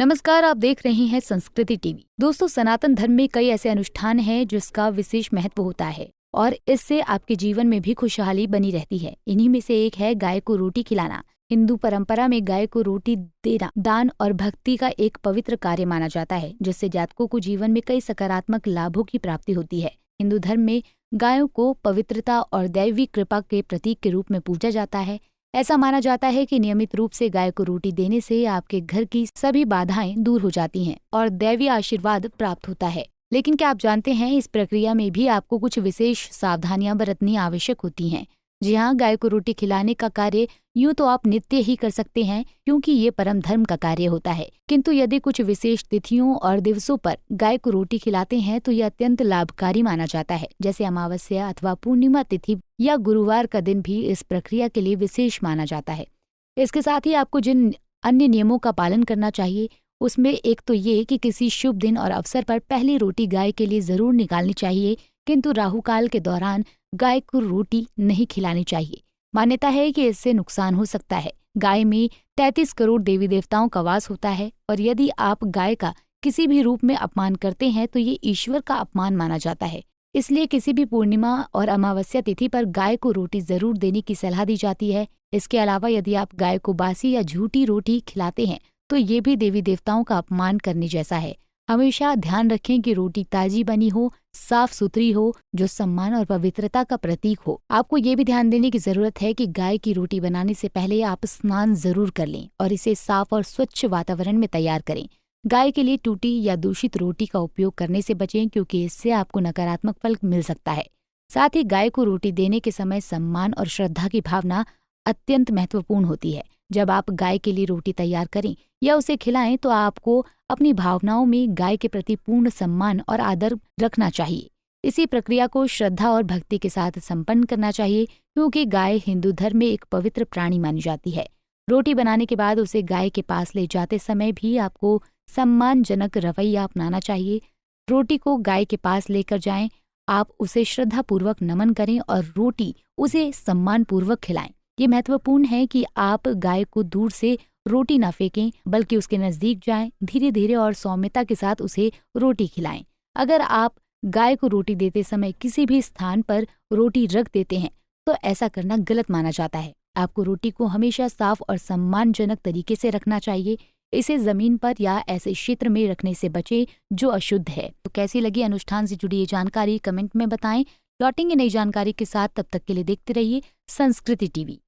नमस्कार, आप देख रहे हैं संस्कृति टीवी। दोस्तों, सनातन धर्म में कई ऐसे अनुष्ठान हैं जिसका विशेष महत्व होता है और इससे आपके जीवन में भी खुशहाली बनी रहती है। इन्हीं में से एक है गाय को रोटी खिलाना। हिंदू परंपरा में गाय को रोटी देना दान और भक्ति का एक पवित्र कार्य माना जाता है, जिससे जातकों को जीवन में कई सकारात्मक लाभों की प्राप्ति होती है। हिंदू धर्म में गायों को पवित्रता और दैवी कृपा के प्रतीक के रूप में पूजा जाता है। ऐसा माना जाता है कि नियमित रूप से गाय को रोटी देने से आपके घर की सभी बाधाएं दूर हो जाती हैं और दैवीय आशीर्वाद प्राप्त होता है। लेकिन क्या आप जानते हैं, इस प्रक्रिया में भी आपको कुछ विशेष सावधानियां बरतनी आवश्यक होती हैं। जी हाँ, गाय को रोटी खिलाने का कार्य यूं तो आप नित्य ही कर सकते हैं, क्योंकि ये परम धर्म का कार्य होता है। किंतु यदि कुछ विशेष तिथियों और दिवसों पर गाय को रोटी खिलाते हैं तो यह अत्यंत लाभकारी माना जाता है। जैसे अमावस्या अथवा पूर्णिमा तिथि या गुरुवार का दिन भी इस प्रक्रिया के लिए विशेष माना जाता है। इसके साथ ही आपको जिन अन्य नियमों का पालन करना चाहिए, उसमें एक तो ये कि किसी शुभ दिन और अवसर पर पहली रोटी गाय के लिए जरूर निकालनी चाहिए, किंतु राहुकाल के दौरान गाय को रोटी नहीं खिलानी चाहिए। मान्यता है कि इससे नुकसान हो सकता है। गाय में 33 करोड़ देवी देवताओं का वास होता है और यदि आप गाय का किसी भी रूप में अपमान करते हैं तो ये ईश्वर का अपमान माना जाता है। इसलिए किसी भी पूर्णिमा और अमावस्या तिथि पर गाय को रोटी जरूर देने की सलाह दी जाती है। इसके अलावा यदि आप गाय को बासी या झूठी रोटी खिलाते हैं तो ये भी देवी देवताओं का अपमान करने जैसा है। हमेशा ध्यान रखें कि रोटी ताजी बनी हो, साफ सुथरी हो, जो सम्मान और पवित्रता का प्रतीक हो। आपको ये भी ध्यान देने की जरूरत है कि गाय की रोटी बनाने से पहले आप स्नान जरूर कर लें और इसे साफ और स्वच्छ वातावरण में तैयार करें। गाय के लिए टूटी या दूषित रोटी का उपयोग करने से बचें, क्योंकि इससे आपको नकारात्मक फल मिल सकता है। साथ ही गाय को रोटी देने के समय सम्मान और श्रद्धा की भावना अत्यंत महत्वपूर्ण होती है। जब आप गाय के लिए रोटी तैयार करें या उसे खिलाएं तो आपको अपनी भावनाओं में गाय के प्रति पूर्ण सम्मान और आदर रखना चाहिए। इसी प्रक्रिया को श्रद्धा और भक्ति के साथ संपन्न करना चाहिए, क्योंकि गाय हिंदू धर्म में एक पवित्र प्राणी मानी जाती है। रोटी बनाने के बाद उसे गाय के पास ले जाते समय भी आपको सम्मानजनक रवैया अपनाना चाहिए। रोटी को गाय के पास लेकर जाएं, आप उसे श्रद्धापूर्वक नमन करें और रोटी उसे सम्मानपूर्वक खिलाएं। ये महत्वपूर्ण है कि आप गाय को दूर से रोटी न फेंकें, बल्कि उसके नजदीक जाएं, धीरे धीरे और सौम्यता के साथ उसे रोटी खिलाएं। अगर आप गाय को रोटी देते समय किसी भी स्थान पर रोटी रख देते हैं तो ऐसा करना गलत माना जाता है। आपको रोटी को हमेशा साफ और सम्मानजनक तरीके से रखना चाहिए। इसे जमीन पर या ऐसे क्षेत्र में रखने से बचें जो अशुद्ध है। तो कैसी लगी अनुष्ठान से जुड़ी ये जानकारी, कमेंट में बताएं। लौटेंगे नई जानकारी के साथ, तब तक के लिए देखते रहिए संस्कृति टीवी।